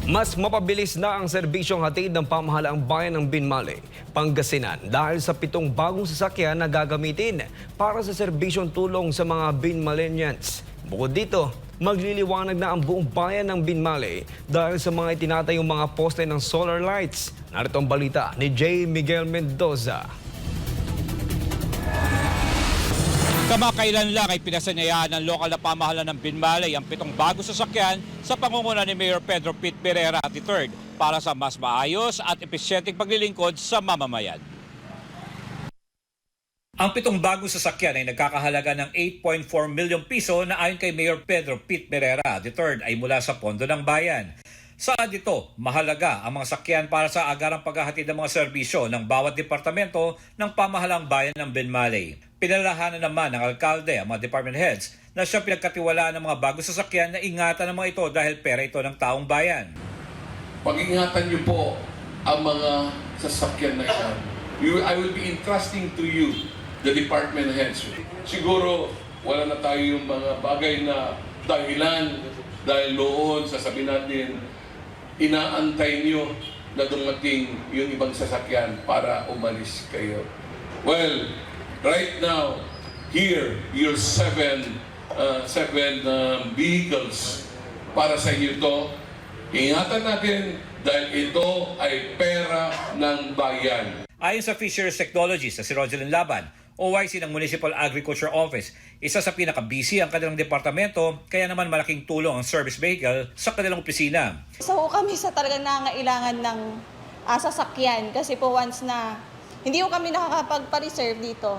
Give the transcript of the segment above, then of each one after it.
Mas mapabilis na ang serbisyong hatid ng pamahalaang bayan ng Binmali, Pangasinan dahil sa 7 bagong sasakyan na gagamitin para sa serbisyong tulong sa mga Binmalenians. Bukod dito, magliliwanag na ang buong bayan ng Binmali dahil sa mga itinatayong mga poste ng solar lights. Narito ang balita ni J. Miguel Mendoza. Kamakailan lang ay pinasanyayaan ng lokal na pamahalaan ng Binmaley ang 7 bagong sasakyan sa pangunguna ni Mayor Pedro Pete Pereira III para sa mas maayos at epesyenteng paglilingkod sa mamamayan. Ang 7 bagong sasakyan ay nagkakahalaga ng 8.4 milyong piso na ayon kay Mayor Pedro Pete Pereira III ay mula sa pondo ng bayan. Saad dito, mahalaga ang mga sakyan para sa agarang paghahatid ng mga serbisyo ng bawat departamento ng pamahalang bayan ng Binmaley. Pinalalahanan naman ng alkalde ang mga department heads na siya pinagkatiwalaan ng mga bagong sasakyan na ingatan ng mga ito dahil pera ito ng taong bayan. Pag-ingatan niyo po ang mga sasakyan na yan. I will be entrusting to you, the department heads. Siguro wala na tayo yung mga bagay na dahilan dahil noon sasabihin natin inaantay niyo na dumating yung ibang sasakyan para umalis kayo. Well, right now, here, your seven vehicles para sa inyo ito. Ingatan natin dahil ito ay pera ng bayan. Ayon sa Fisheries Technologies na si Rogelyn Laban, OIC ng Municipal Agriculture Office, isa sa pinaka-busy ang kanilang departamento, kaya naman malaking tulong ang service vehicle sa kanilang opisina. So kami sa talagang nangailangan ng sasakyan kasi po once na hindi ko kami nakakapagpa-reserve dito,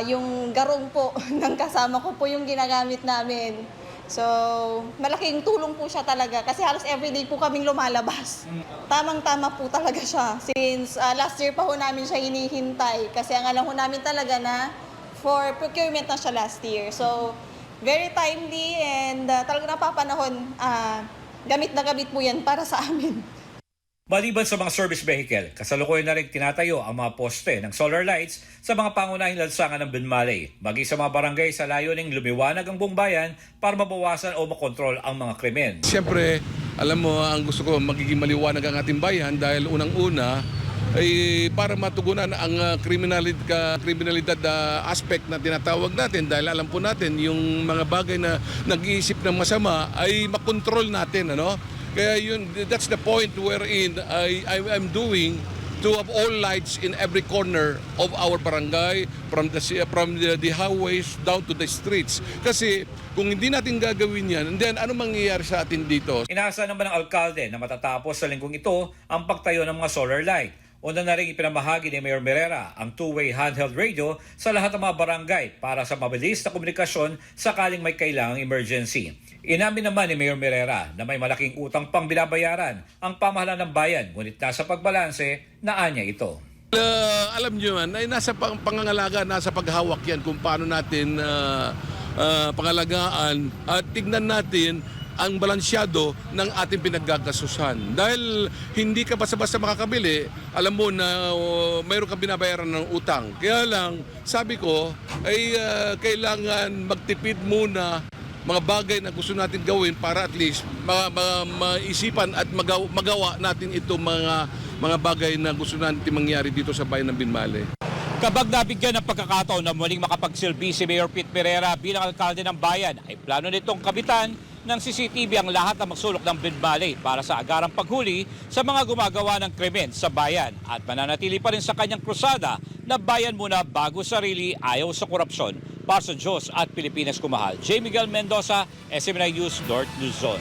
yung garong po ng kasama ko po yung ginagamit namin. So malaking tulong po siya talaga kasi halos everyday po kaming lumalabas. Tamang-tama po talaga siya. Since last year pa ho namin siya hinihintay kasi ang alam ho namin talaga na for procurement na siya last year. So very timely and talaga napapanahon. Gamit na gamit po yan para sa amin. Maliban sa mga service vehicle, kasalukuyan na rin tinatayo ang mga poste ng solar lights sa mga pangunahing lansangan ng Binmaley, maging sa mga barangay sa layuning lumiwanag ang buong bayan para mabawasan o makontrol ang mga krimen. Siyempre, alam mo, ang gusto ko magiging maliwanag ang ating bayan dahil unang-una ay para matugunan ang kriminalidad aspect na tinatawag natin dahil alam po natin yung mga bagay na nag-iisip ng masama ay makontrol natin, ano? Kaya yun, that's the point wherein I'm doing to have all lights in every corner of our barangay, from the highways down to the streets. Kasi kung hindi natin gagawin yan, then ano mangyayari sa atin dito? Inaasahan naman ng alkalde na matatapos sa linggong ito ang pagtayo ng mga solar light. Una na rin ipinamahagi ni Mayor Merera ang 2-way handheld radio sa lahat ng mga barangay para sa mabilis na komunikasyon sakaling may kailangang emergency. Inamin naman ni Mayor Merera na may malaking utang pang binabayaran ang pamahalaan ng bayan, ngunit nasa pagbalanse na anya ito. Alam nyo man, ay nasa pangangalaga, nasa paghawak yan kung paano natin pangalagaan at tignan natin ang balansyado ng ating pinaggagasusan. Dahil hindi ka basta-basta makakabili, alam mo na mayroon kang binabayaran ng utang. Kaya lang, sabi ko, ay kailangan magtipid muna mga bagay na gusto natin gawin para at least maisipan at magawa natin itong mga bagay na gusto natin mangyari dito sa bayan ng Binmaley. Kapag nabigyan ng pagkakataon na muling makapagsilbi si Mayor Pete Pereira bilang alkalde ng bayan, ay plano nitong kabitan ng CCTV ang lahat ng magsulok ng Binmaley para sa agarang paghuli sa mga gumagawa ng krimen sa bayan at mananatili pa rin sa kanyang krusada na bayan muna bago sarili, ayaw sa korupsyon. Para sa Diyos at Pilipinas kumahal. J. Miguel Mendoza, SMNI News, North Luzon.